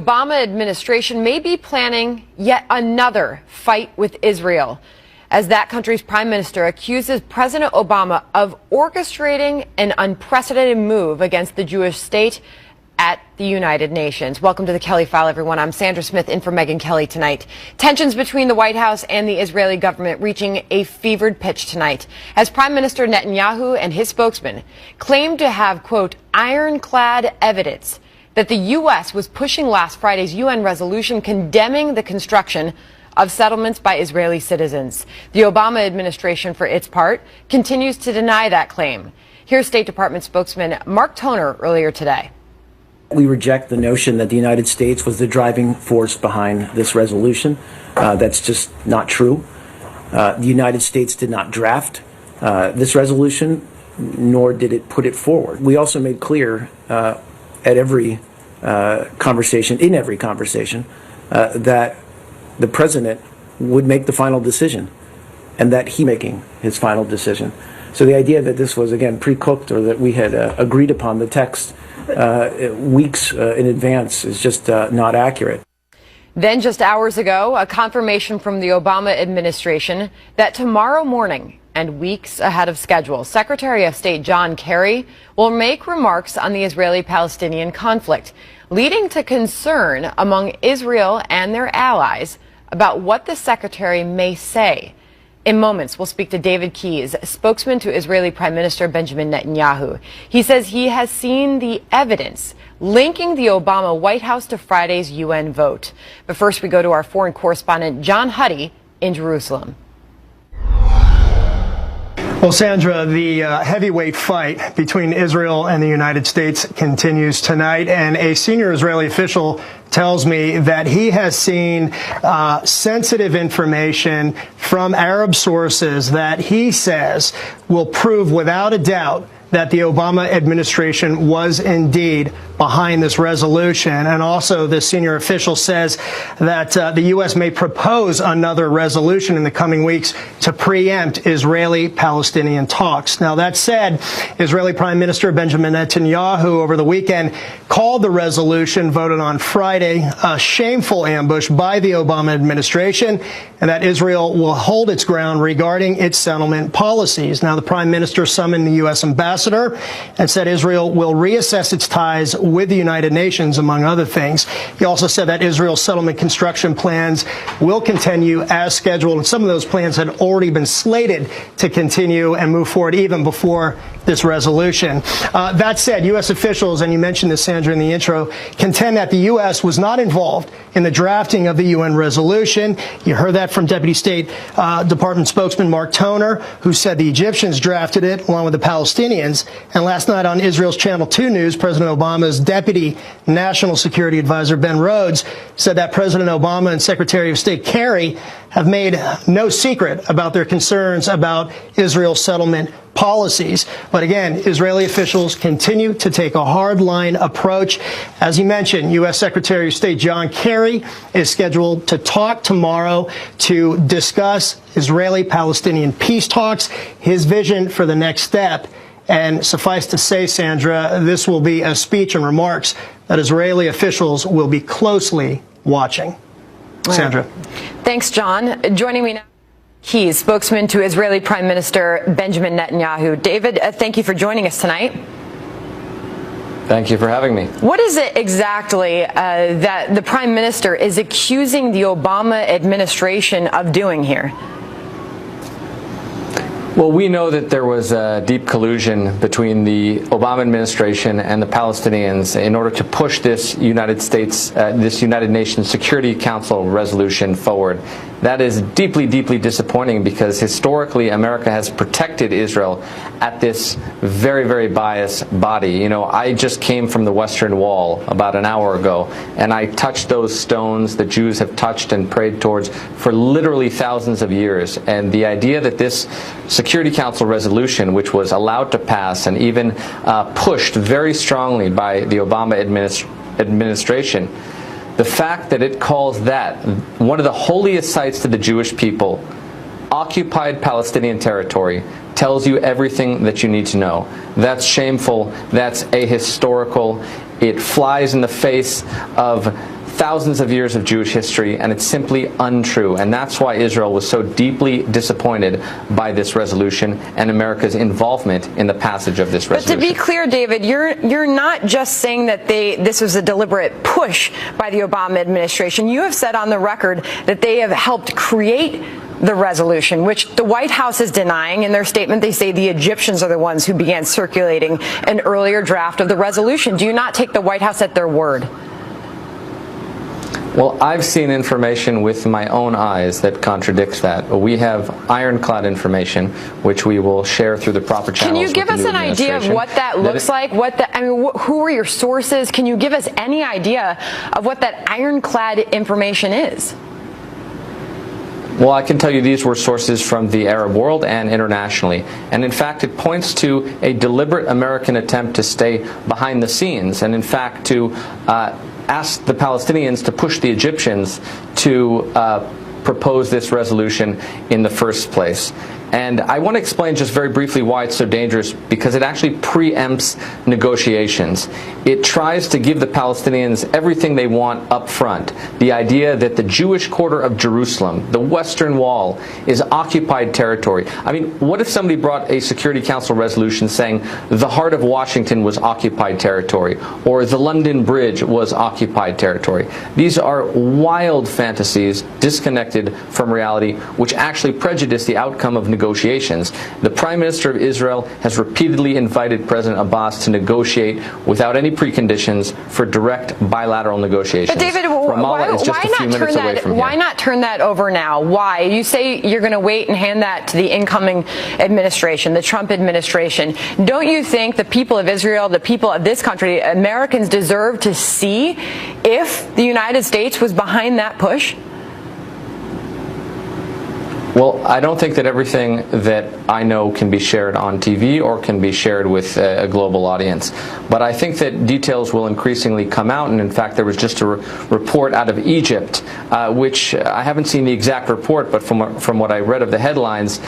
Obama administration may be planning yet another fight with Israel, as that country's prime minister accuses President Obama of orchestrating an unprecedented move against the Jewish state at the United Nations. Welcome to the Kelly File, everyone. I'm Sandra Smith in for Megyn Kelly tonight. Tensions between the White House and the Israeli government reaching a fevered pitch tonight, as Prime Minister Netanyahu and his spokesman claimed to have, quote, ironclad evidence that the U.S. was pushing last Friday's UN resolution condemning the construction of settlements by Israeli citizens. The Obama administration, for its part, continues to deny that claim. Here's State Department spokesman Mark Toner earlier today. We reject the notion that the United States was the driving force behind this resolution. That's just not true. The United States did not draft this resolution, nor did it put it forward. We also made clear at every conversation, that the president would make the final decision, and that he making his final decision. So the idea that this was, again, pre-cooked, or that we had agreed upon the text weeks in advance is just not accurate. Then just hours ago, a confirmation from the Obama administration that tomorrow morning and weeks ahead of schedule, Secretary of State John Kerry will make remarks on the Israeli-Palestinian conflict, leading to concern among Israel and their allies about what the secretary may say. In moments, we'll speak to David Keyes, spokesman to Israeli Prime Minister Benjamin Netanyahu. He says he has seen the evidence linking the Obama White House to Friday's UN vote. But first, we go to our foreign correspondent, John Huddy, in Jerusalem. Well, Sandra, the heavyweight fight between Israel and the United States continues tonight, and a senior Israeli official tells me that he has seen sensitive information from Arab sources that he says will prove without a doubt that the Obama administration was indeed behind this resolution. And also, this senior official says that the U.S. may propose another resolution in the coming weeks to preempt Israeli-Palestinian talks. Now, that said, Israeli Prime Minister Benjamin Netanyahu over the weekend called the resolution voted on Friday a shameful ambush by the Obama administration, and that Israel will hold its ground regarding its settlement policies. Now, the Prime Minister summoned the U.S. ambassador and said Israel will reassess its ties with the United Nations, among other things. He also said that Israel's settlement construction plans will continue as scheduled, and some of those plans had already been slated to continue and move forward even before this resolution. That said, U.S. officials, and you mentioned this, Sandra, in the intro, contend that the U.S. was not involved in the drafting of the UN resolution. You heard that from Deputy State Department spokesman Mark Toner, who said the Egyptians drafted it along with the Palestinians. And last night on Israel's Channel 2 News, President Obama's Deputy National Security Advisor Ben Rhodes said that President Obama and Secretary of State Kerry have made no secret about their concerns about Israel's settlement policies. But again, Israeli officials continue to take a hard-line approach. As he mentioned, U.S. Secretary of State John Kerry is scheduled to talk tomorrow to discuss Israeli-Palestinian peace talks, his vision for the next step. And suffice to say, Sandra, this will be a speech and remarks that Israeli officials will be closely watching. Sandra. Thanks, John. Joining me now, Keyes, spokesman to Israeli Prime Minister Benjamin Netanyahu. David, thank you for joining us tonight. Thank you for having me. What is it exactly that the Prime Minister is accusing the Obama administration of doing here? Well, we know that there was a deep collusion between the Obama administration and the Palestinians in order to push this United Nations Security Council resolution forward. That is deeply, deeply disappointing because historically America has protected Israel at this very, very biased body. You know, I just came from the Western Wall about an hour ago, and I touched those stones that Jews have touched and prayed towards for literally thousands of years. And the idea that this Security Council resolution, which was allowed to pass and even pushed very strongly by the Obama administration, the fact that it calls that one of the holiest sites to the Jewish people, occupied Palestinian territory, tells you everything that you need to know. That's shameful. That's ahistorical. It flies in the face of thousands of years of Jewish history, and it's simply untrue. And that's why Israel was so deeply disappointed by this resolution and America's involvement in the passage of this resolution. But to be clear, David, you're not just saying that this was a deliberate push by the Obama administration. You have said on the record that they have helped create the resolution, which the White House is denying. In their statement, they say the Egyptians are the ones who began circulating an earlier draft of the resolution. Do you not take the White House at their word? Well, I've seen information with my own eyes that contradicts that. We have ironclad information, which we will share through the proper channels. Can you give us an idea of what that looks like? Who are your sources? Can you give us any idea of what that ironclad information is? Well, I can tell you these were sources from the Arab world and internationally. And in fact, it points to a deliberate American attempt to stay behind the scenes and, in fact, to ask the Palestinians to push the Egyptians to propose this resolution in the first place. And I want to explain just very briefly why it's so dangerous, because it actually preempts negotiations. It tries to give the Palestinians everything they want up front. The idea that the Jewish quarter of Jerusalem, the Western Wall, is occupied territory. I mean, what if somebody brought a Security Council resolution saying the heart of Washington was occupied territory, or the London Bridge was occupied territory? These are wild fantasies disconnected from reality, which actually prejudice the outcome of negotiations. The Prime Minister of Israel has repeatedly invited President Abbas to negotiate without any preconditions for direct bilateral negotiations. But David, Ramallah is just a few minutes away from here. Why not turn that over now? Why? You say you're going to wait and hand that to the incoming administration, the Trump administration. Don't you think the people of Israel, the people of this country, Americans deserve to see if the United States was behind that push? Well, I don't think that everything that I know can be shared on TV or can be shared with a global audience. But I think that details will increasingly come out. And in fact, there was just a report out of Egypt, which I haven't seen the exact report, but from what I read of the headlines,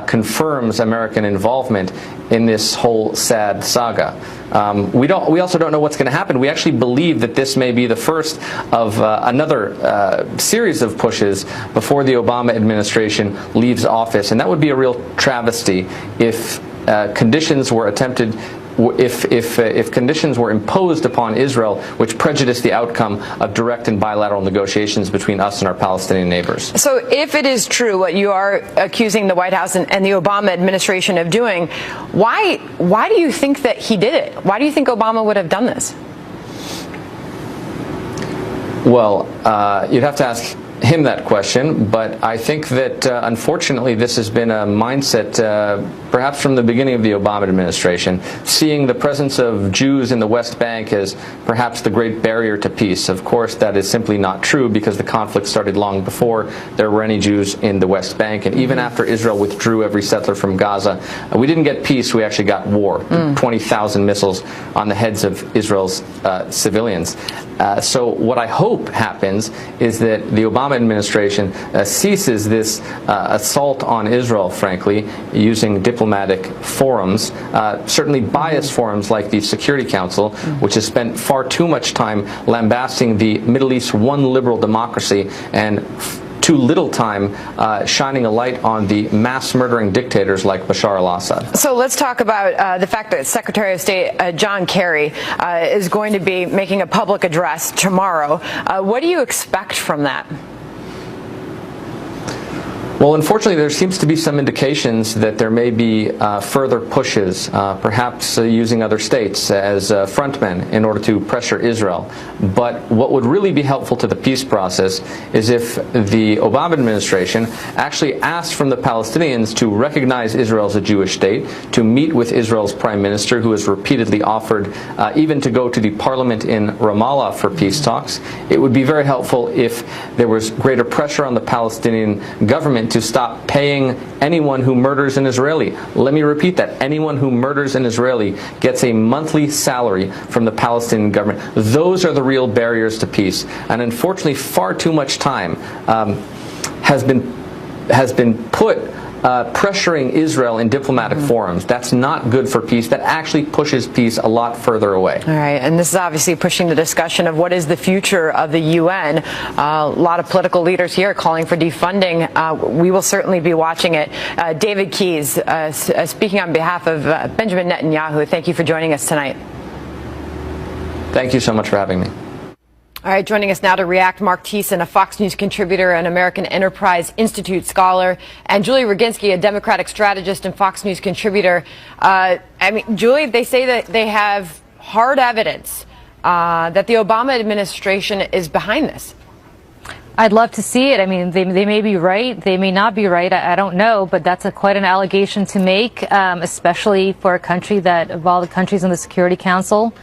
confirms American involvement in this whole sad saga. We also don't know what's going to happen. We actually believe that this may be the first of another series of pushes before the Obama administration leaves office, and that would be a real travesty if conditions were attempted. If conditions were imposed upon Israel which prejudiced the outcome of direct and bilateral negotiations between us and our Palestinian neighbors. So if it is true what you are accusing the White House and the Obama administration of doing, why do you think that he did it? Why do you think Obama would have done this? Well, you'd have to ask him that question, but I think that unfortunately this has been a mindset perhaps from the beginning of the Obama administration, seeing the presence of Jews in the West Bank as perhaps the great barrier to peace. Of course, that is simply not true, because the conflict started long before there were any Jews in the West Bank, and even after Israel withdrew every settler from Gaza, we didn't get peace, we actually got war. 20,000 missiles on the heads of Israel's civilians. So what I hope happens is that the Obama administration ceases this assault on Israel, frankly, using diplomatic forums, certainly biased forums like the Security Council, which has spent far too much time lambasting the Middle East's one liberal democracy and too little time shining a light on the mass-murdering dictators like Bashar al-Assad. So let's talk about the fact that Secretary of State John Kerry is going to be making a public address tomorrow. What do you expect from that? Well, unfortunately, there seems to be some indications that there may be further pushes, perhaps using other states as frontmen in order to pressure Israel. But what would really be helpful to the peace process is if the Obama administration actually asked from the Palestinians to recognize Israel as a Jewish state, to meet with Israel's prime minister, who has repeatedly offered even to go to the parliament in Ramallah for peace talks. It would be very helpful if there was greater pressure on the Palestinian government to stop paying anyone who murders an Israeli. Let me repeat that. Anyone who murders an Israeli gets a monthly salary from the Palestinian government. Those are the real barriers to peace. And unfortunately, far too much time has been put pressuring Israel in diplomatic forums. That's not good for peace. That actually pushes peace a lot further away. All right, and this is obviously pushing the discussion of what is the future of the UN. A lot of political leaders here calling for defunding. We will certainly be watching it. David Keyes, speaking on behalf of Benjamin Netanyahu, thank you for joining us tonight. Thank you so much for having me. All right, joining us now to react, Mark Thiessen, a Fox News contributor and American Enterprise Institute scholar, and Julie Roginski, a Democratic strategist and Fox News contributor. Julie, they say that they have hard evidence that the Obama administration is behind this. I'd love to see it. I mean, they may be right. They may not be right. I don't know. But that's quite an allegation to make, especially for a country that, of all the countries in the Security Council,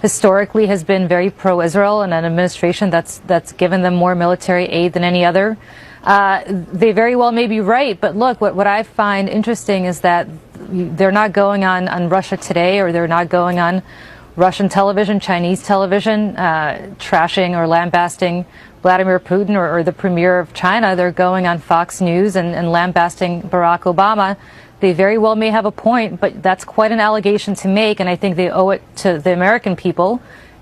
historically has been very pro-Israel, and an administration that's given them more military aid than any other. They very well may be right. But look, what I find interesting is that they're not going on Russia Today, or they're not going on Russian television, Chinese television, trashing or lambasting Vladimir Putin or the premier of China. They're going on Fox News and lambasting Barack Obama. They very well may have a point, but that's quite an allegation to make, and I think they owe it to the American people,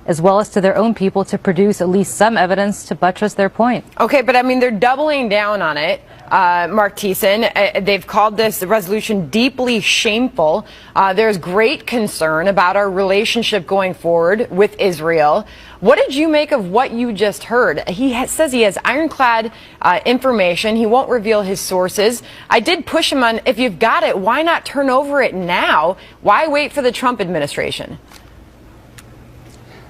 as well as to their own people, to produce at least some evidence to buttress their point. Okay, but I mean, they're doubling down on it. Mark Thiessen, they've called this resolution deeply shameful. There's great concern about our relationship going forward with Israel. What did you make of what you just heard? He says he has ironclad information. He won't reveal his sources. I did push him on, if you've got it, why not turn over it now? Why wait for the Trump administration?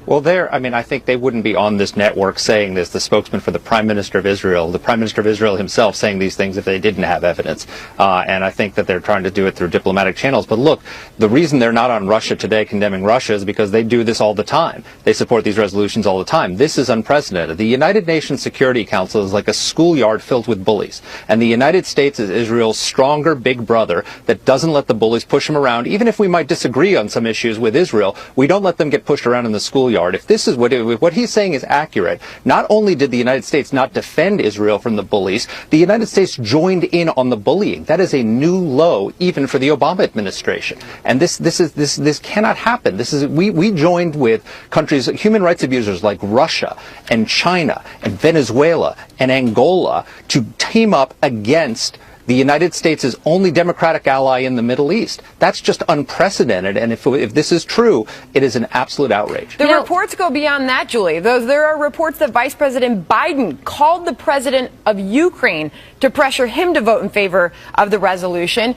Well, I think they wouldn't be on this network saying this, the spokesman for the Prime Minister of Israel himself saying these things if they didn't have evidence. And I think that they're trying to do it through diplomatic channels. But look, the reason they're not on Russia Today condemning Russia is because they do this all the time. They support these resolutions all the time. This is unprecedented. The United Nations Security Council is like a schoolyard filled with bullies. And the United States is Israel's stronger big brother that doesn't let the bullies push them around. Even if we might disagree on some issues with Israel, we don't let them get pushed around in the schoolyard. If this is what he's saying is accurate, not only did the United States not defend Israel from the bullies, the United States joined in on the bullying. That is a new low, even for the Obama administration. And this cannot happen. We joined with countries, human rights abusers like Russia and China and Venezuela and Angola to team up against the United States' only democratic ally in the Middle East. That's just unprecedented, and if this is true, it is an absolute outrage. The reports go beyond that, Julie. There are reports that Vice President Biden called the president of Ukraine to pressure him to vote in favor of the resolution.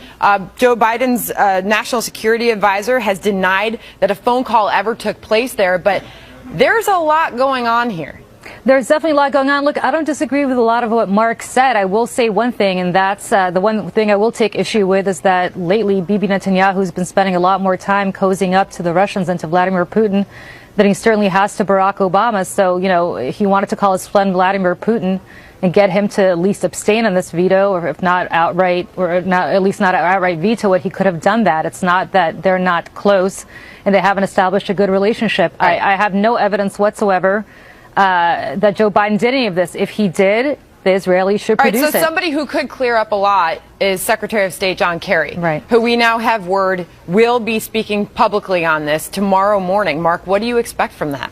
Joe Biden's national security advisor has denied that a phone call ever took place there, but there's a lot going on here. There's definitely a lot going on. Look, I don't disagree with a lot of what Mark said. I will say one thing, and that's the one thing I will take issue with is that lately Bibi Netanyahu's been spending a lot more time cozying up to the Russians and to Vladimir Putin than he certainly has to Barack Obama. So, he wanted to call his friend Vladimir Putin and get him to at least abstain on this veto, or if not outright, or not, at least not outright veto it, he could have done that. It's not that they're not close and they haven't established a good relationship. Right. I have no evidence whatsoever that Joe Biden did any of this. If he did, the Israelis should produce it. So somebody who could clear up a lot is Secretary of State John Kerry, right, who we now have word will be speaking publicly on this tomorrow morning. Mark, what do you expect from that?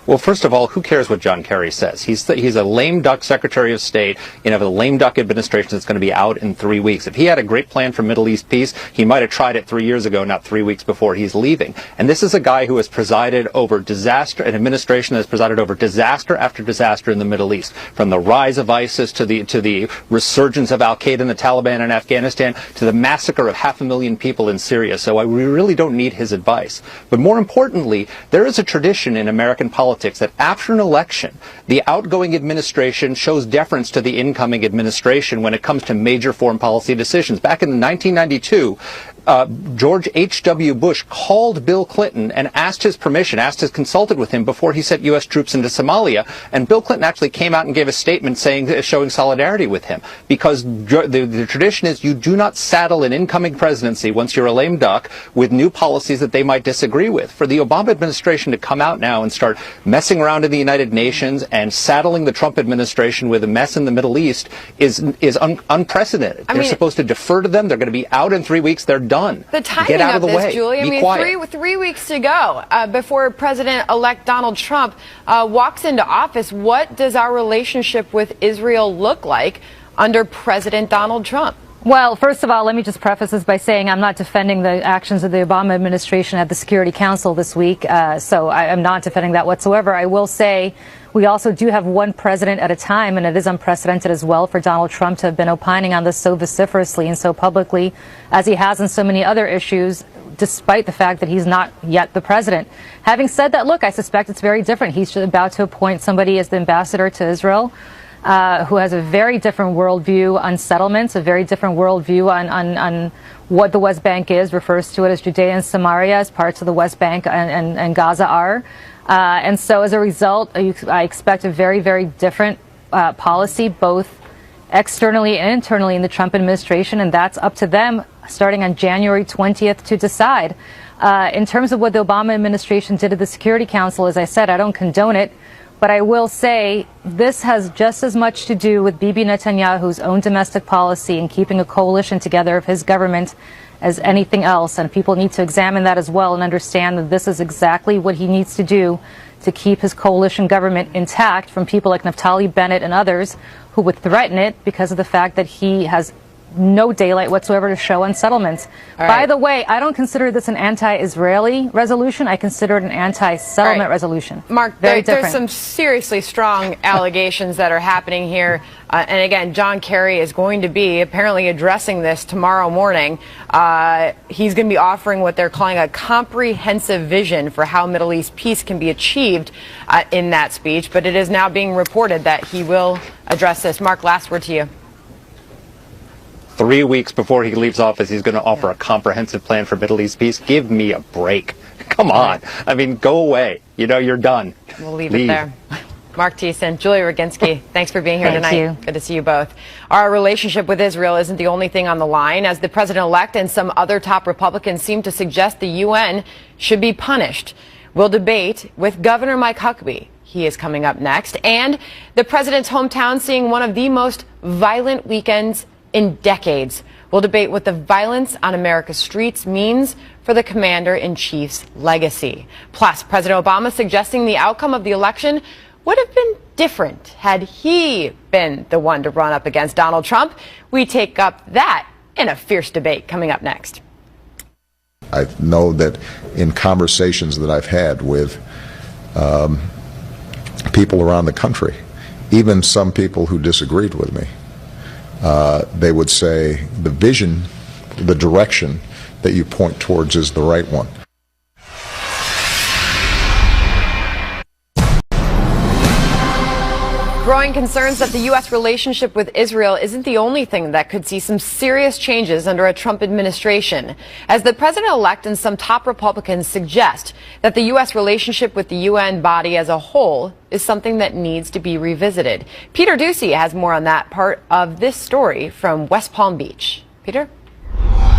Well, first of all, who cares what John Kerry says? He's a lame duck Secretary of State in a lame duck administration that's going to be out in 3 weeks. If he had a great plan for Middle East peace, he might have tried it 3 years ago, not 3 weeks before he's leaving. And this is a guy who has presided over disaster, an administration that has presided over disaster after disaster in the Middle East, from the rise of ISIS to the resurgence of Al-Qaeda and the Taliban in Afghanistan to the massacre of 500,000 people in Syria. So we really don't need his advice. But more importantly, there is a tradition in American politics that after an election, the outgoing administration shows deference to the incoming administration when it comes to major foreign policy decisions. Back in 1992, George H.W. Bush called Bill Clinton and asked his permission, consulted with him before he sent U.S. troops into Somalia. And Bill Clinton actually came out and gave a statement showing solidarity with him, because the tradition is you do not saddle an incoming presidency once you're a lame duck with new policies that they might disagree with. For the Obama administration to come out now and start messing around in the United Nations and saddling the Trump administration with a mess in the Middle East is unprecedented. They're supposed to defer to them. They're going to be out in 3 weeks. They're done. The timing Get out of the this, way. Julie, Be quiet. three weeks to go before President-elect Donald Trump walks into office. What does our relationship with Israel look like under President Donald Trump? Well, first of all, let me just preface this by saying I'm not defending the actions of the Obama administration at the Security Council this week, so I'm not defending that whatsoever. I will say we also do have one president at a time, and it is unprecedented as well for Donald Trump to have been opining on this so vociferously and so publicly as he has on so many other issues, despite the fact that he's not yet the president. Having said that, look, I suspect it's very different. He's about to appoint somebody as the ambassador to Israel, who has a very different worldview on settlements, a very different worldview on what the West Bank is, refers to it as Judea and Samaria, as parts of the West Bank and Gaza are. And so as a result, I expect a very, very different policy, both externally and internally in the Trump administration, and that's up to them starting on January 20th to decide. In terms of what the Obama administration did at the Security Council, as I said, I don't condone it. But I will say this has just as much to do with Bibi Netanyahu's own domestic policy and keeping a coalition together of his government as anything else. And people need to examine that as well and understand that this is exactly what he needs to do to keep his coalition government intact from people like Naftali Bennett and others who would threaten it because of the fact that he has no daylight whatsoever to show on settlements. By the way, I don't consider this an anti-Israeli resolution. I consider it an anti-settlement resolution. Mark, there's some seriously strong allegations that are happening here. And again, John Kerry is going to be apparently addressing this tomorrow morning. He's going to be offering what they're calling a comprehensive vision for how Middle East peace can be achieved in that speech. But it is now being reported that he will address this. Mark, last word to you. 3 weeks before he leaves office, he's going to offer a comprehensive plan for Middle East peace. Give me a break. Come on. I mean, go away. You know, you're done. We'll leave it there. Mark Thiessen, Julie Roginski, thanks for being here tonight. Thank you. Good to see you both. Our relationship with Israel isn't the only thing on the line, as the president-elect and some other top Republicans seem to suggest the UN should be punished. We'll debate with Governor Mike Huckabee. He is coming up next. And the president's hometown seeing one of the most violent weekends in decades. We'll debate what the violence on America's streets means for the commander-in-chief's legacy. Plus, President Obama suggesting the outcome of the election would have been different had he been the one to run up against Donald Trump. We take up that in a fierce debate coming up next. I know that in conversations that I've had with people around the country, even some people who disagreed with me, they would say the vision, the direction that you point towards is the right one. Growing concerns that the U.S. relationship with Israel isn't the only thing that could see some serious changes under a Trump administration, as the president-elect and some top Republicans suggest that the U.S. relationship with the UN body as a whole is something that needs to be revisited. Peter Doocy has more on that part of this story from West Palm Beach. Peter?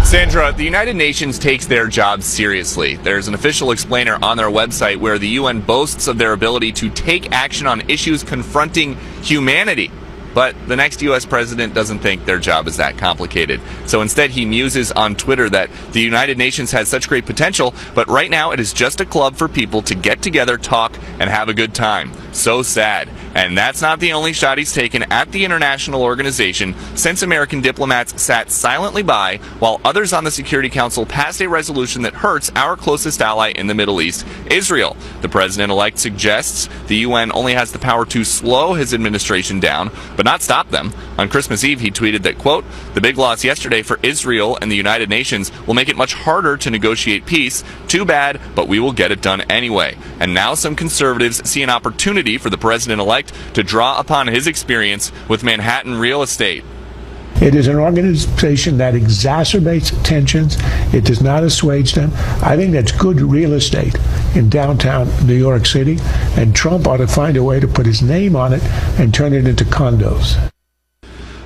Sandra, the United Nations takes their job seriously. There's an official explainer on their website where the UN boasts of their ability to take action on issues confronting humanity. But the next U.S. president doesn't think their job is that complicated. So instead, he muses on Twitter that the United Nations has such great potential, but right now it is just a club for people to get together, talk, and have a good time. So sad. And that's not the only shot he's taken at the international organization, since American diplomats sat silently by while others on the Security Council passed a resolution that hurts our closest ally in the Middle East, Israel. The president-elect suggests the UN only has the power to slow his administration down, but not stop them. On Christmas Eve, he tweeted that, quote, "The big loss yesterday for Israel and the United Nations will make it much harder to negotiate peace. Too bad, but we will get it done anyway." And now some conservatives see an opportunity for the president-elect to draw upon his experience with Manhattan real estate. It is an organization that exacerbates tensions. It does not assuage them. I think that's good real estate in downtown New York City, and Trump ought to find a way to put his name on it and turn it into condos.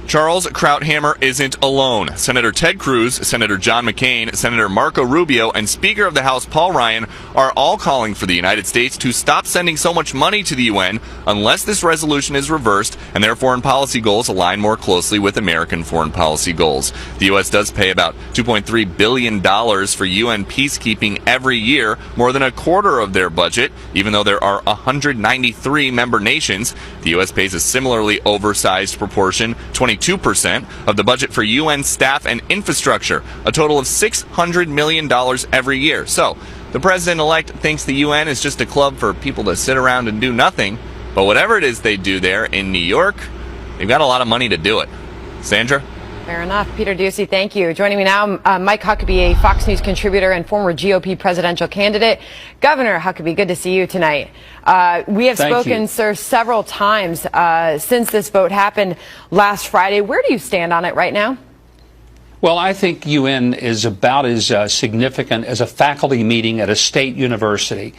Charles Krauthammer isn't alone. Senator Ted Cruz, Senator John McCain, Senator Marco Rubio, and Speaker of the House Paul Ryan are all calling for the United States to stop sending so much money to the UN unless this resolution is reversed and their foreign policy goals align more closely with American foreign policy goals. The U.S. does pay about $2.3 billion for UN peacekeeping every year, more than a quarter of their budget, even though there are 193 member nations. The U.S. pays a similarly oversized proportion, 22% of the budget for UN staff and infrastructure, a total of $600 million every year. So, the president-elect thinks the UN is just a club for people to sit around and do nothing, but whatever it is they do there in New York, they've got a lot of money to do it. Sandra? Fair enough. Peter Doocy, thank you. Joining me now, Mike Huckabee, a Fox News contributor and former GOP presidential candidate. Governor Huckabee, good to see you tonight. We have spoken, sir, several times since this vote happened last Friday. Where do you stand on it right now? Well, I think UN is about as significant as a faculty meeting at a state university.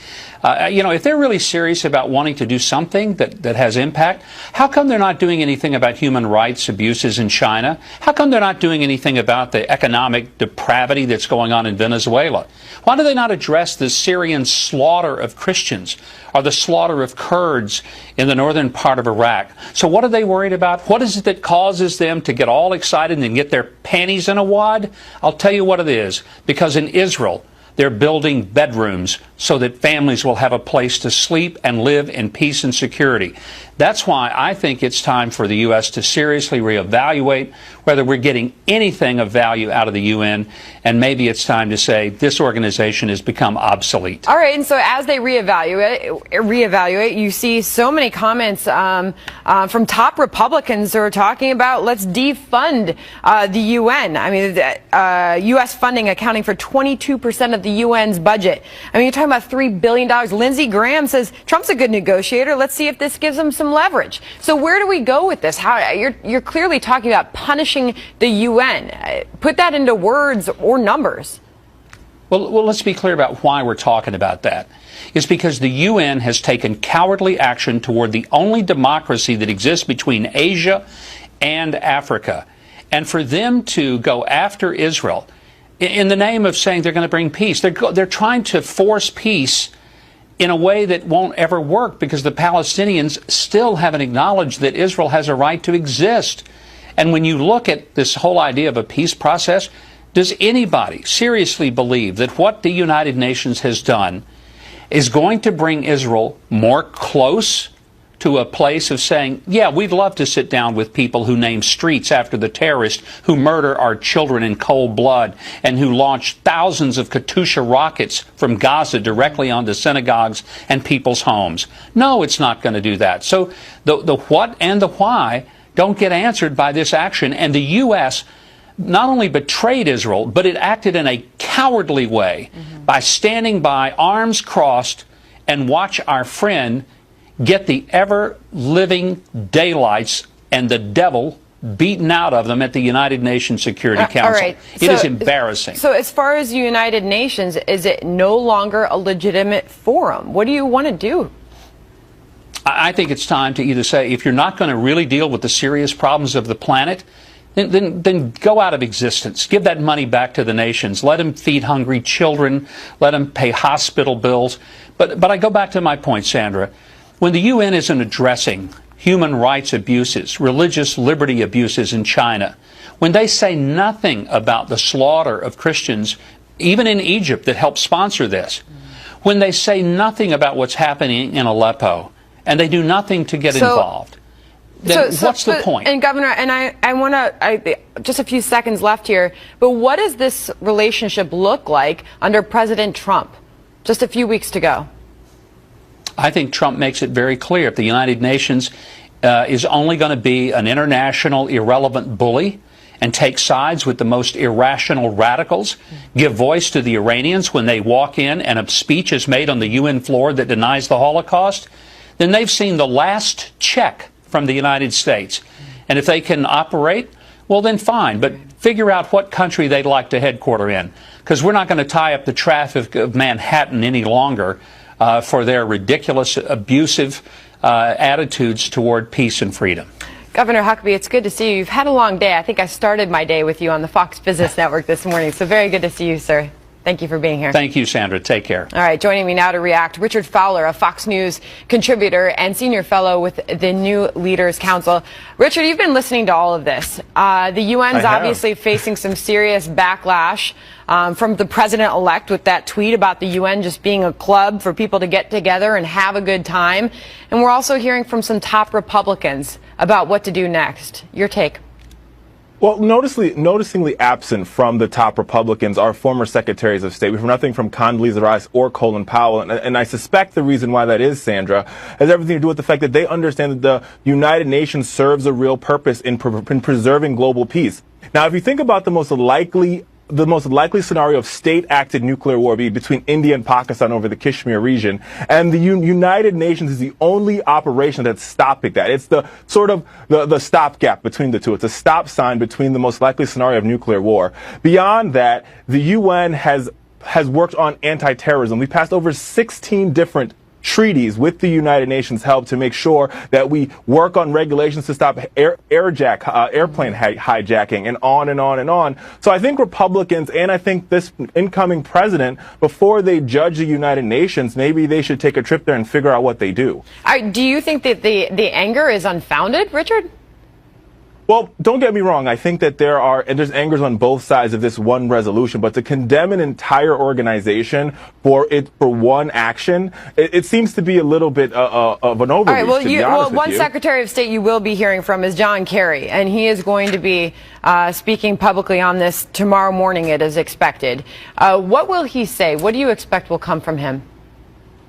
If they're really serious about wanting to do something that has impact, how come they're not doing anything about human rights abuses in China? How come they're not doing anything about the economic depravity that's going on in Venezuela? Why do they not address the Syrian slaughter of Christians or the slaughter of Kurds in the northern part of Iraq? So what are they worried about? What is it that causes them to get all excited and get their panties in a wad? I'll tell you what it is. Because in Israel, they're building bedrooms so that families will have a place to sleep and live in peace and security. That's why I think it's time for the U.S. to seriously reevaluate whether we're getting anything of value out of the UN, and maybe it's time to say this organization has become obsolete. All right, and so as they reevaluate, you see so many comments from top Republicans who are talking about let's defund the UN. I mean, U.S. funding accounting for 22% of the UN's budget. I mean, you're talking about $3 billion. Lindsey Graham says Trump's a good negotiator. Let's see if this gives him some leverage. So where do we go with this? How you're clearly talking about punishing the UN. Put that into words or numbers. Well, let's be clear about why we're talking about that. It's because the UN has taken cowardly action toward the only democracy that exists between Asia and Africa. And for them to go after Israel in the name of saying they're going to bring peace, they're trying to force peace in a way that won't ever work, because the Palestinians still haven't acknowledged that Israel has a right to exist. And when you look at this whole idea of a peace process, does anybody seriously believe that what the United Nations has done is going to bring Israel more close to a place of saying, yeah, we'd love to sit down with people who name streets after the terrorists who murder our children in cold blood and who launch thousands of Katyusha rockets from Gaza directly onto synagogues and people's homes? No, it's not going to do that. So the what and the why don't get answered by this action. And the U.S. not only betrayed Israel, but it acted in a cowardly way by standing by, arms crossed, and watch our friend get the ever-living daylights and the devil beaten out of them at the United Nations Security Council. All right. It is embarrassing. So as far as the United Nations, is it no longer a legitimate forum? What do you want to do? I think it's time to either say, if you're not going to really deal with the serious problems of the planet, then go out of existence. Give that money back to the nations. Let them feed hungry children. Let them pay hospital bills. But I go back to my point, Sandra. When the UN isn't addressing human rights abuses, religious liberty abuses in China, when they say nothing about the slaughter of Christians, even in Egypt that helped sponsor this, when they say nothing about what's happening in Aleppo, and they do nothing to get involved, then what's the point? And Governor, and I want to, just a few seconds left here, but what does this relationship look like under President Trump? Just a few weeks to go. I think Trump makes it very clear. If the United Nations is only going to be an international irrelevant bully and take sides with the most irrational radicals, give voice to the Iranians when they walk in and a speech is made on the UN floor that denies the Holocaust, then they've seen the last check from the United States. And if they can operate well, then fine. But figure out what country they'd like to headquarter in, because we're not going to tie up the traffic of Manhattan any longer for their ridiculous, abusive attitudes toward peace and freedom. Governor Huckabee, it's good to see you. You've had a long day. I think I started my day with you on the Fox Business Network this morning, so very good to see you, sir. Thank you for being here. Thank you, Sandra. Take care. All right, joining me now to react, Richard Fowler, a Fox News contributor and senior fellow with the New Leaders Council. Richard, you've been listening to all of this. The UN's obviously facing some serious backlash from the president-elect with that tweet about the UN just being a club for people to get together and have a good time. And we're also hearing from some top Republicans about what to do next. Your take? Well, noticeably absent from the top Republicans are former secretaries of state. We heard nothing from Condoleezza Rice or Colin Powell. And I suspect the reason why that is, Sandra, has everything to do with the fact that they understand that the United Nations serves a real purpose in preserving global peace. Now, if you think about the most likely scenario of state-acted nuclear war be between India and Pakistan over the Kashmir region, and the United Nations is the only operation that's stopping that. It's the sort of the stopgap between the two. It's a stop sign between the most likely scenario of nuclear war. Beyond that, the UN has worked on anti-terrorism. We passed over 16 different treaties with the United Nations help to make sure that we work on regulations to stop airplane hijacking, and on and on and on. So I think Republicans and I think this incoming president, before they judge the United Nations, maybe they should take a trip there and figure out what they do. Do you think that the anger is unfounded, Richard? Well, don't get me wrong. I think that there's angers on both sides of this one resolution, but to condemn an entire organization for one action, it seems to be a little bit of an overreach. All right, one Secretary of State you will be hearing from is John Kerry, and he is going to be speaking publicly on this tomorrow morning, it is expected. What will he say? What do you expect will come from him?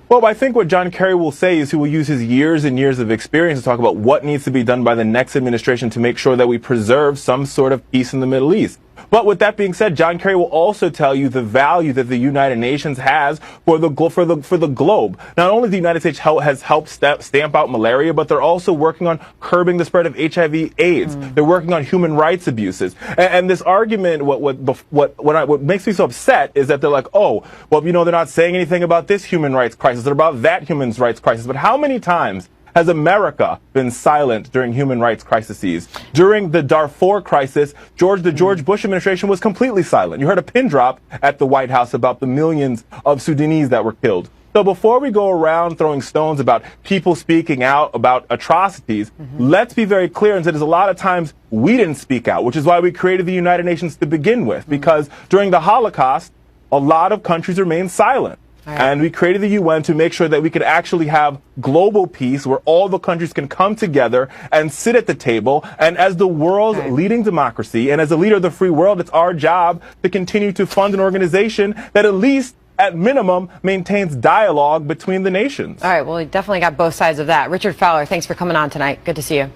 Well, I think what John Kerry will say is he will use his years and years of experience to talk about what needs to be done by the next administration to make sure that we preserve some sort of peace in the Middle East. But with that being said, John Kerry will also tell you the value that the United Nations has for the globe. Not only the United States has helped stamp out malaria, but they're also working on curbing the spread of HIV/AIDS. They're working on human rights abuses. And this argument, what makes me so upset is that they're like, oh, well, they're not saying anything about this human rights crisis. They're about that human rights crisis. But how many times has America been silent during human rights crises? During the Darfur crisis, the George Bush administration was completely silent. You heard a pin drop at the White House about the millions of Sudanese that were killed. So before we go around throwing stones about people speaking out about atrocities, let's be very clear and say there's a lot of times we didn't speak out, which is why we created the United Nations to begin with, because during the Holocaust, a lot of countries remained silent. And we created the UN to make sure that we could actually have global peace where all the countries can come together and sit at the table. And as the world's leading democracy and as a leader of the free world, it's our job to continue to fund an organization that at least, at minimum, maintains dialogue between the nations. All right, well, we definitely got both sides of that. Richard Fowler, thanks for coming on tonight. Good to see you.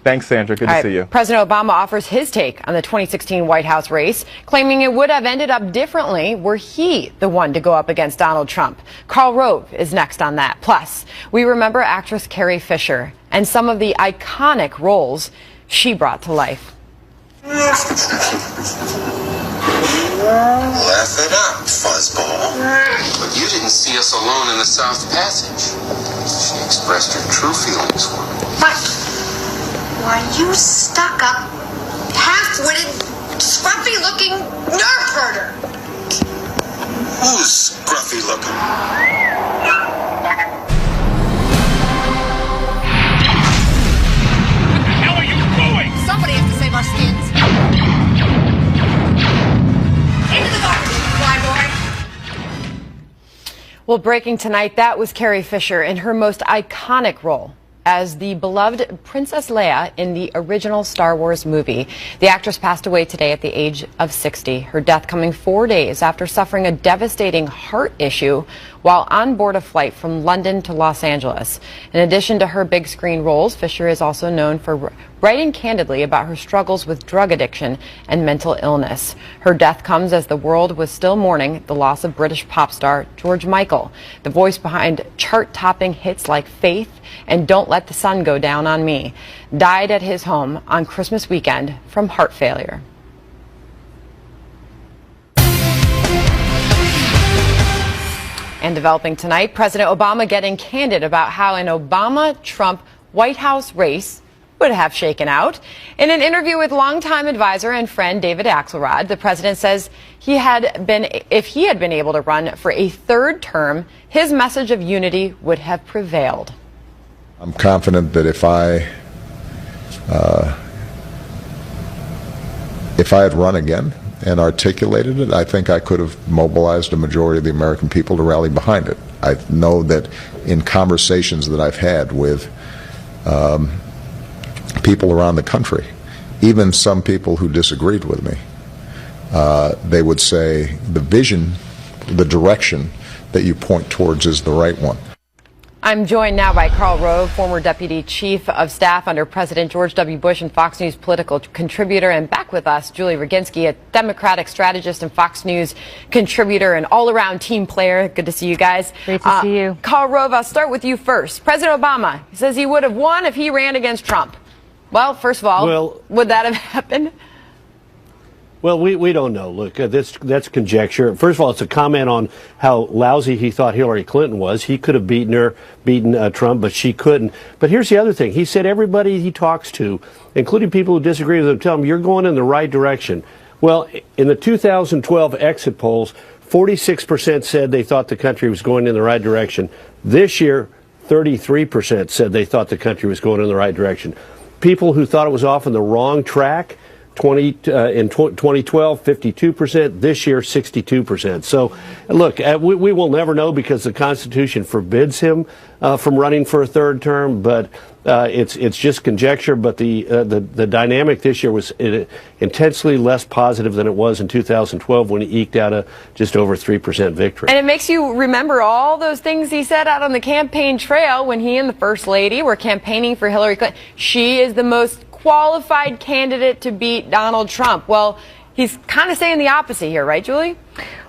Thanks, Sandra. Good to see you. President Obama offers his take on the 2016 White House race, claiming it would have ended up differently were he the one to go up against Donald Trump. Karl Rove is next on that. Plus, we remember actress Carrie Fisher and some of the iconic roles she brought to life. Laugh it up, fuzzball. But you didn't see us alone in the South Passage. She expressed her true feelings for me. What? Why, you stuck-up, half-witted, scruffy-looking nerve herder. Who's scruffy-looking? What the hell are you doing? Somebody has to save our skins. Into the garbage, fly boy. Well, breaking tonight, that was Carrie Fisher in her most iconic role as the beloved Princess Leia in the original Star Wars movie. The actress passed away today at the age of 60. Her death coming 4 days after suffering a devastating heart issue while on board a flight from London to Los Angeles. In addition to her big screen roles, Fisher is also known for writing candidly about her struggles with drug addiction and mental illness. Her death comes as the world was still mourning the loss of British pop star George Michael, the voice behind chart-topping hits like Faith and Don't Let the Sun Go Down on Me, died at his home on Christmas weekend from heart failure. And developing tonight, President Obama getting candid about how an Obama-Trump White House race would have shaken out. In an interview with longtime advisor and friend David Axelrod, the president says if he had been able to run for a third term, his message of unity would have prevailed. I'm confident that if I had run again and articulated it, I think I could have mobilized a majority of the American people to rally behind it. I know that in conversations that I've had with people around the country, even some people who disagreed with me, they would say the vision, the direction that you point towards is the right one. I'm joined now by Karl Rove, former Deputy Chief of Staff under President George W. Bush and Fox News political contributor, and back with us, Julie Roginski, a Democratic strategist and Fox News contributor and all-around team player. Good to see you guys. Great to see you. Karl Rove, I'll start with you first. President Obama says he would have won if he ran against Trump. Well, first of all, would that have happened? Well, we don't know. Look, that's conjecture. First of all, it's a comment on how lousy he thought Hillary Clinton was. He could have beaten Trump, but she couldn't. But here's the other thing. He said everybody he talks to, including people who disagree with him, tell him you're going in the right direction. Well, in the 2012 exit polls, 46% said they thought the country was going in the right direction. This year, 33% said they thought the country was going in the right direction. People who thought it was off on the wrong track, in 2012, 52%. This year, 62%. So, look, we will never know because the Constitution forbids him from running for a third term. But it's just conjecture. But the dynamic this year was intensely less positive than it was in 2012 when he eked out a just over 3% victory. And it makes you remember all those things he said out on the campaign trail when he and the First Lady were campaigning for Hillary Clinton. She is the most qualified candidate to beat Donald Trump. Well, he's kind of saying the opposite here, right, Julie?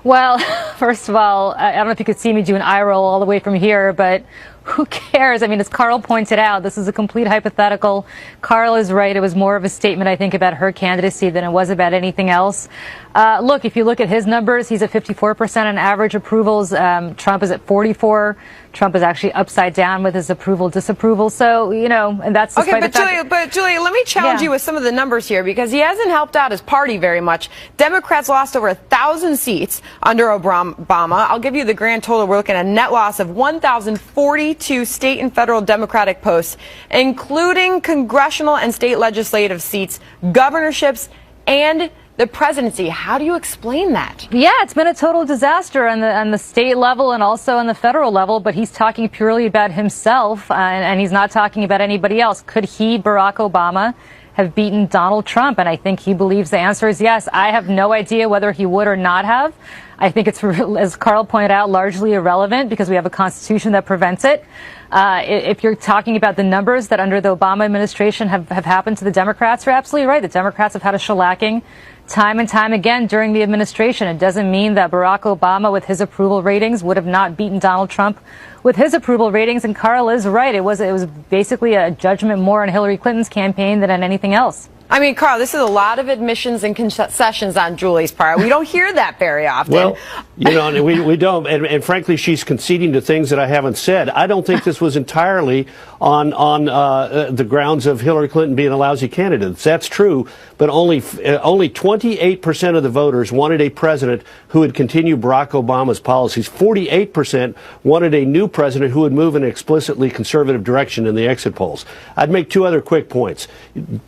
Well, first of all, I don't know if you could see me do an eye roll all the way from here, but who cares? I mean, as Karl pointed out, this is a complete hypothetical. Karl is right. It was more of a statement, I think, about her candidacy than it was about anything else. Look, if you look at his numbers, he's at 54% on average approvals. Trump is at 44%. Trump is actually upside down with his approval-disapproval. So, you know, and that's okay. But Julie, let me challenge you with some of the numbers here because he hasn't helped out his party very much. Democrats lost over 1,000 seats under Obama. I'll give you the grand total. We're looking at a net loss of 1,042 state and federal Democratic posts, including congressional and state legislative seats, governorships, and the presidency. How do you explain that? Yeah, it's been a total disaster on the state level and also on the federal level, but he's talking purely about himself and he's not talking about anybody else. Could he, Barack Obama, have beaten Donald Trump? And I think he believes the answer is yes. I have no idea whether he would or not have. I think it's, as Karl pointed out, largely irrelevant because we have a constitution that prevents it. If you're talking about the numbers that under the Obama administration have happened to the Democrats, you're absolutely right. The Democrats have had a shellacking time and time again during the administration. It doesn't mean that Barack Obama, with his approval ratings, would have not beaten Donald Trump with his approval ratings. And Karl is right. It was basically a judgment more on Hillary Clinton's campaign than on anything else. I mean, Karl, this is a lot of admissions and concessions on Julie's part. We don't hear that very often. Well, you know, we don't. And frankly, she's conceding to things that I haven't said. I don't think this was entirely on the grounds of Hillary Clinton being a lousy candidate. That's true, but only 28% of the voters wanted a president who would continue Barack Obama's policies. 48% wanted a new president who would move in an explicitly conservative direction in the exit polls. I'd make two other quick points.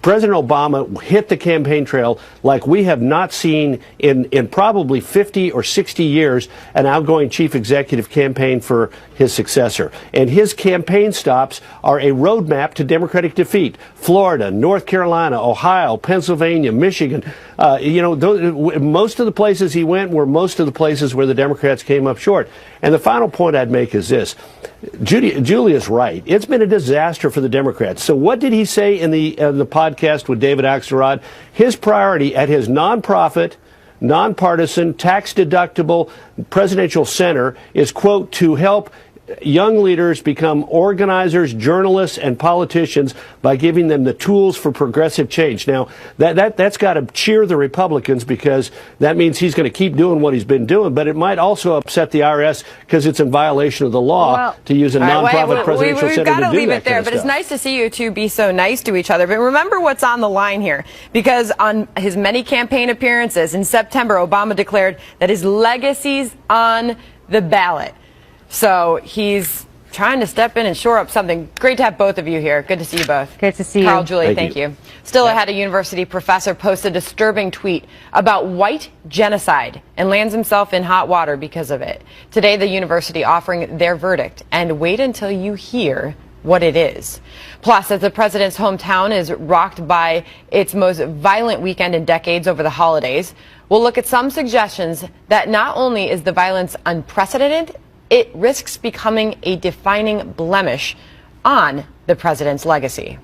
President Obama hit the campaign trail like we have not seen in probably 50 or 60 years. years, an outgoing chief executive campaign for his successor. And his campaign stops are a roadmap to Democratic defeat. Florida, North Carolina, Ohio, Pennsylvania, Michigan. Most of the places he went were most of the places where the Democrats came up short. And the final point I'd make is this. Julia's right. It's been a disaster for the Democrats. So what did he say in the podcast with David Axelrod? His priority at his nonprofit, nonpartisan, tax-deductible presidential center is, quote, to help young leaders become organizers, journalists, and politicians by giving them the tools for progressive change. Now, that's got to cheer the Republicans, because that means he's going to keep doing what he's been doing, but it might also upset the IRS because it's in violation of the law to use a nonprofit presidential center to do that kind of stuff. We've got to leave it there, but it's nice to see you two be so nice to each other. But remember what's on the line here, because on his many campaign appearances in September, Obama declared that his legacy's on the ballot. So he's trying to step in and shore up something. Great to have both of you here. Good to see you both. Good to see you. Carl, Julie, thank you. Still ahead, a university professor posts a disturbing tweet about white genocide and lands himself in hot water because of it. Today, the university offering their verdict. And wait until you hear what it is. Plus, as the president's hometown is rocked by its most violent weekend in decades over the holidays, we'll look at some suggestions that not only is the violence unprecedented, it risks becoming a defining blemish on the president's legacy.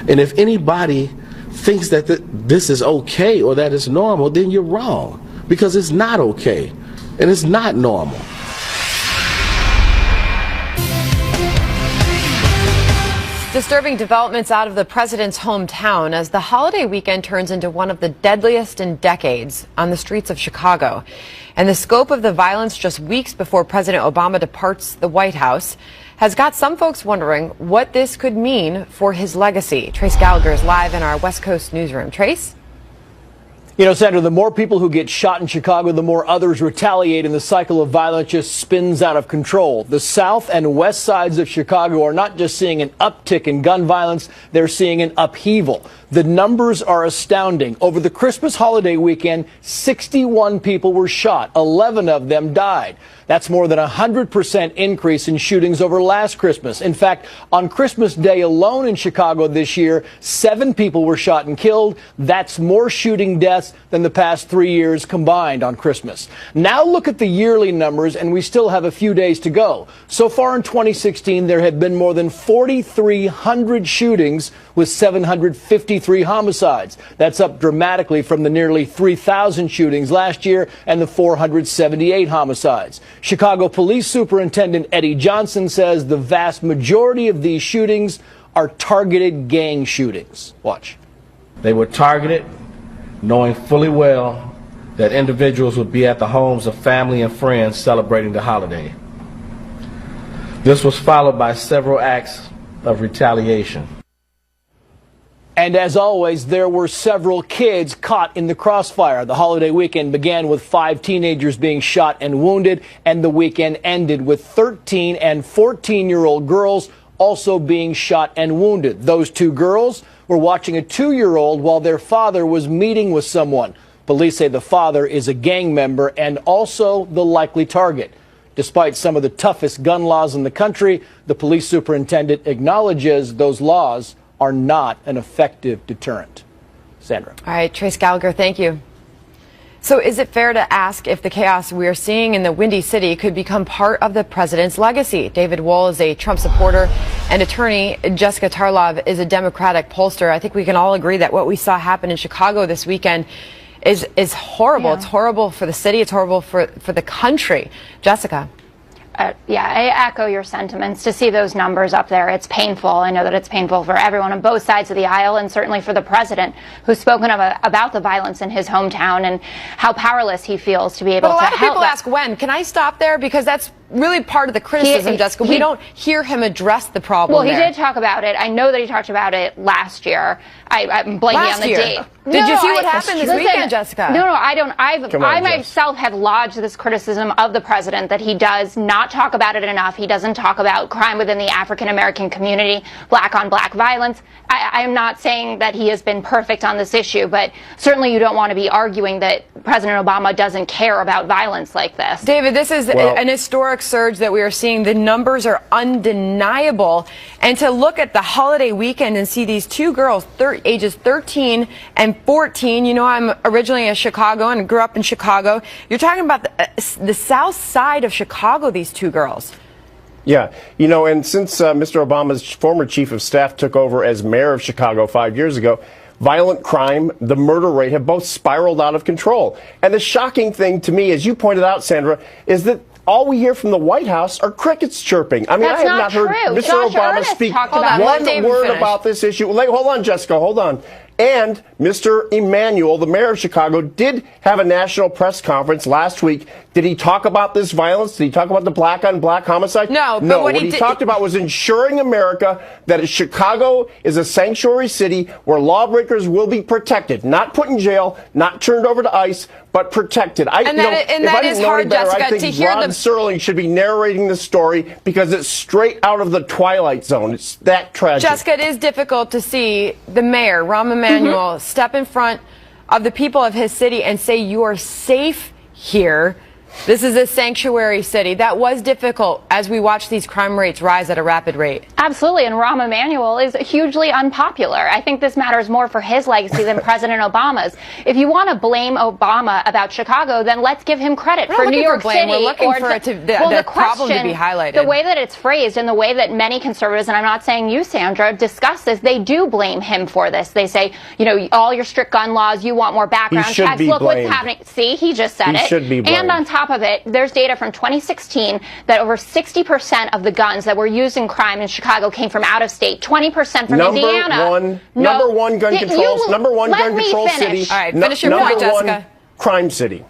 And if anybody thinks that this is okay or that it's normal, then you're wrong, because it's not okay and it's not normal. Disturbing developments out of the president's hometown as the holiday weekend turns into one of the deadliest in decades on the streets of Chicago. And the scope of the violence just weeks before President Obama departs the White House has got some folks wondering what this could mean for his legacy. Trace Gallagher is live in our West Coast newsroom. Trace? You know, Sandra, the more people who get shot in Chicago, the more others retaliate, and the cycle of violence just spins out of control. The south and west sides of Chicago are not just seeing an uptick in gun violence, they're seeing an upheaval. The numbers are astounding. Over the Christmas holiday weekend, 61 people were shot. 11 of them died. That's more than a 100% increase in shootings over last Christmas. In fact, on Christmas Day alone in Chicago this year, 7 people were shot and killed. That's more shooting deaths than the past 3 years combined on Christmas. Now look at the yearly numbers, and we still have a few days to go. So far in 2016, there have been more than 4,300 shootings with 753 homicides. That's up dramatically from the nearly 3,000 shootings last year and the 478 homicides. Chicago Police Superintendent Eddie Johnson says the vast majority of these shootings are targeted gang shootings. Watch. They were targeted knowing fully well that individuals would be at the homes of family and friends celebrating the holiday. This was followed by several acts of retaliation. And as always, there were several kids caught in the crossfire. The holiday weekend began with 5 teenagers being shot and wounded, and the weekend ended with 13 and 14-year-old girls also being shot and wounded. Those 2 girls were watching a 2-year-old while their father was meeting with someone. Police say the father is a gang member and also the likely target. Despite some of the toughest gun laws in the country, the police superintendent acknowledges those laws are not an effective deterrent. Sandra. All right, Trace Gallagher, thank you. So is it fair to ask if the chaos we are seeing in the Windy City could become part of the president's legacy? David Wohl is a Trump supporter, and attorney Jessica Tarlov is a Democratic pollster. I think we can all agree that what we saw happen in Chicago this weekend is horrible. Yeah. It's horrible for the city. It's horrible for the country. Jessica. Yeah, I echo your sentiments. To see those numbers up there, it's painful. I know that it's painful for everyone on both sides of the aisle, and certainly for the president, who's spoken about the violence in his hometown and how powerless he feels to be able to help. But a lot of people ask when. Can I stop there? Because that's really part of the criticism, Jessica. We don't hear him address the problem. Well, he did talk about it. I know that he talked about it last year. I'm blanking on the date. Did you see what happened this weekend, Jessica? No, I don't. I myself have lodged this criticism of the president that he does not talk about it enough. He doesn't talk about crime within the African American community, black on black violence. I am not saying that he has been perfect on this issue, but certainly you don't want to be arguing that President Obama doesn't care about violence like this. David, this is an historic surge that we are seeing. The numbers are undeniable. And to look at the holiday weekend and see these two girls, ages 13 and 14. You know, I'm originally a Chicago and grew up in Chicago. You're talking about the south side of Chicago, these two girls. Yeah, you know, and since Mr. Obama's former chief of staff took over as mayor of Chicago 5 years ago, violent crime, the murder rate have both spiraled out of control. And the shocking thing to me, as you pointed out, Sandra, is that all we hear from the White House are crickets chirping. I mean, I have not heard Mr. Obama speak one word about this issue. Hold on, Jessica, hold on. And Mr. Emanuel, the mayor of Chicago, did have a national press conference last week. Did he talk about this violence? Did he talk about the black on black homicide? No. No, what he talked about was ensuring America that Chicago is a sanctuary city where lawbreakers will be protected, not put in jail, not turned over to ICE, but protected. If I didn't know any better, I think Rod Serling should be narrating the story because it's straight out of the Twilight Zone. It's that tragic. Jessica, it is difficult to see the mayor, Rahm Emanuel, step in front of the people of his city and say, you are safe here. This is a sanctuary city. That was difficult as we watch these crime rates rise at a rapid rate. Absolutely, and Rahm Emanuel is hugely unpopular. I think this matters more for his legacy than President Obama's. If you want to blame Obama about Chicago, then let's give him credit for New York City. We're looking for the problem to be highlighted. The way that it's phrased and the way that many conservatives, and I'm not saying you, Sandra, discuss this, they do blame him for this. They say, you know, all your strict gun laws, you want more background checks. Look what's happening. See, he just said it. He should be blamed. And on top of it, there's data from 2016 that over 60% of the guns that were used in crime in Chicago came from out of state, 20% from Indiana. Number one gun control city. All right, finish your point, Jessica. Crime city.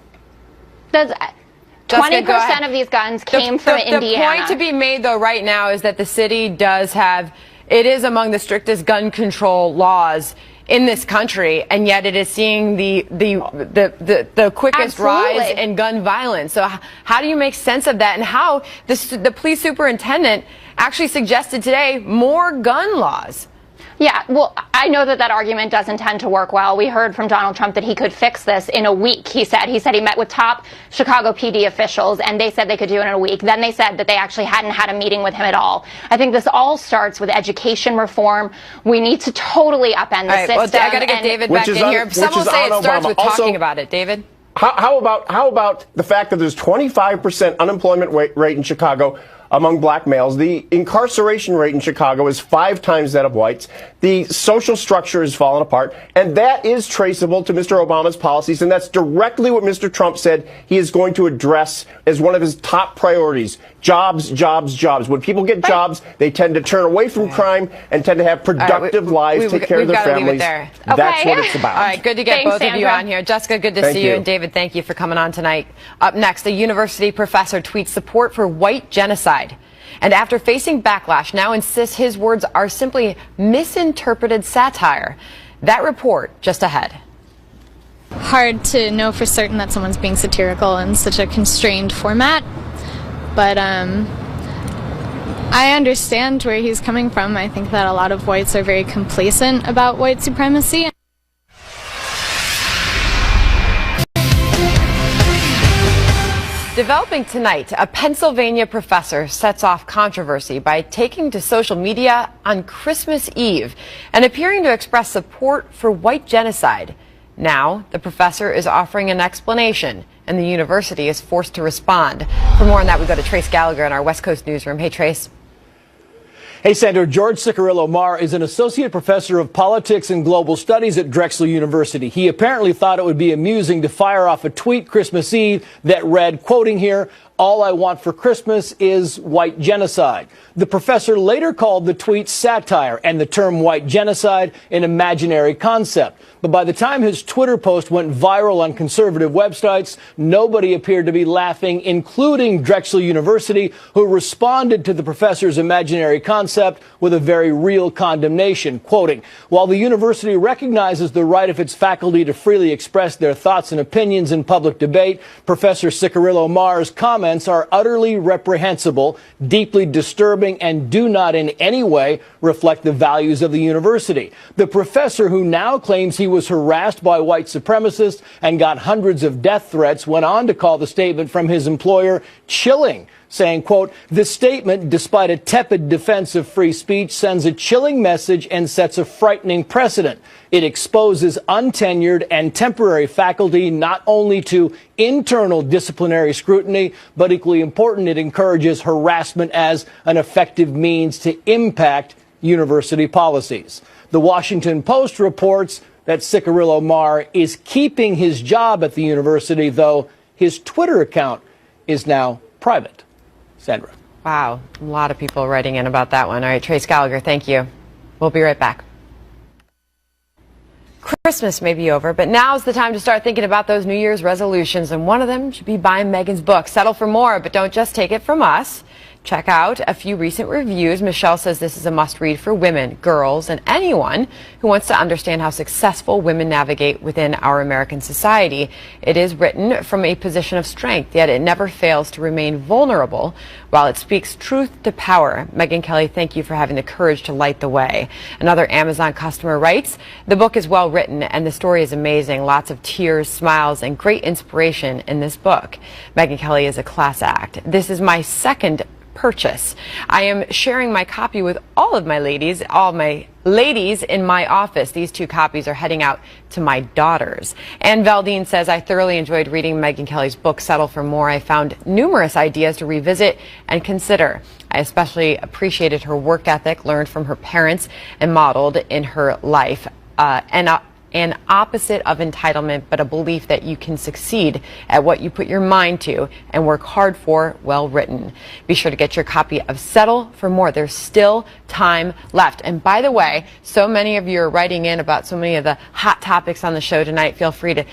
20% of these guns came from Indiana. The point to be made, though, right now is that the city does have, it is among the strictest gun control laws in this country, and yet it is seeing the quickest rise in gun violence. So how do you make sense of that? And how the police superintendent actually suggested today more gun laws. Yeah, well, I know that argument doesn't tend to work well. We heard from Donald Trump that he could fix this in a week. He said he met with top Chicago PD officials, and they said they could do it in a week. Then they said that they actually hadn't had a meeting with him at all. I think this all starts with education reform. We need to totally upend the system. Well, I got to get David back in here. Some will say it starts with talking about it. David? How about the fact that there's 25% unemployment rate in Chicago among black males? The incarceration rate in Chicago is 5 times that of whites. The social structure has fallen apart, and that is traceable to Mr. Obama's policies, and that's directly what Mr. Trump said he is going to address as one of his top priorities. Jobs, jobs, jobs. When people get jobs, they tend to turn away from crime and tend to have productive lives, take care of their families. That's what it's about. All right, good to get both of you on here. Jessica, good to see you. And David, thank you for coming on tonight. Up next, a university professor tweets support for white genocide. And after facing backlash, now insists his words are simply misinterpreted satire. That report just ahead. Hard to know for certain that someone's being satirical in such a constrained format, but I understand where he's coming from. I think that a lot of whites are very complacent about white supremacy. Developing tonight, a Pennsylvania professor sets off controversy by taking to social media on Christmas Eve and appearing to express support for white genocide. Now, the professor is offering an explanation, and the university is forced to respond. For more on that, we go to Trace Gallagher in our West Coast newsroom. Hey, Trace. Hey, Sandra. George Cicarillo-Maher is an associate professor of politics and global studies at Drexel University. He apparently thought it would be amusing to fire off a tweet Christmas Eve that read, quoting here, All I want for Christmas is white genocide. The professor later called the tweet satire and the term white genocide an imaginary concept. But by the time his Twitter post went viral on conservative websites, nobody appeared to be laughing, including Drexel University, who responded to the professor's imaginary concept with a very real condemnation, quoting, "While the university recognizes the right of its faculty to freely express their thoughts and opinions in public debate, Professor Ciccarello Marr's comments are utterly reprehensible, deeply disturbing, and do not in any way reflect the values of the university." The professor, who now claims he was harassed by white supremacists and got hundreds of death threats, went on to call the statement from his employer chilling, saying, quote, "This statement, despite a tepid defense of free speech, sends a chilling message and sets a frightening precedent. It exposes untenured and temporary faculty not only to internal disciplinary scrutiny, but equally important, it encourages harassment as an effective means to impact university policies." The Washington Post reports that Ciccarello Marr is keeping his job at the university, though his Twitter account is now private. Sandra. Wow, a lot of people writing in about that one. All right, Trace Gallagher, thank you. We'll be right back. Christmas may be over, but now's the time to start thinking about those New Year's resolutions, and one of them should be buying Meghan's book. Settle for more, but don't just take it from us. Check out a few recent reviews. Michelle says this is a must-read for women, girls, and anyone who wants to understand how successful women navigate within our American society. It is written from a position of strength, yet it never fails to remain vulnerable while it speaks truth to power. Megyn Kelly, thank you for having the courage to light the way. Another Amazon customer writes, the book is well written and the story is amazing. Lots of tears, smiles, and great inspiration in this book. Megyn Kelly is a class act. This is my second purchase. I am sharing my copy with all my ladies in my office. These 2 copies are heading out to my daughters. And Valdine says, I thoroughly enjoyed reading Megyn Kelly's book, Settle for More. I found numerous ideas to revisit and consider. I especially appreciated her work ethic, learned from her parents, and modeled in her life. An opposite of entitlement, but a belief that you can succeed at what you put your mind to and work hard for. Well written. Be sure to get your copy of Settle for More. There's still time left. And by the way, so many of you are writing in about so many of the hot topics on the show tonight. Feel free to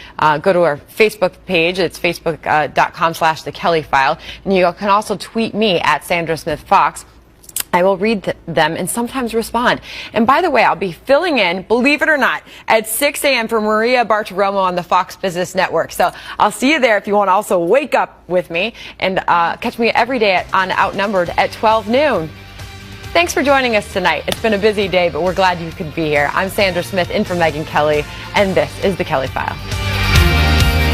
go to our Facebook page. It's facebook.com/The Kelly File. And you can also tweet me at Sandra Smith Fox. I will read them and sometimes respond. And by the way, I'll be filling in, believe it or not, at 6 a.m. for Maria Bartiromo on the Fox Business Network. So I'll see you there if you want to also wake up with me and catch me every day on Outnumbered at 12 noon. Thanks for joining us tonight. It's been a busy day, but we're glad you could be here. I'm Sandra Smith in for Megyn Kelly, and this is The Kelly File.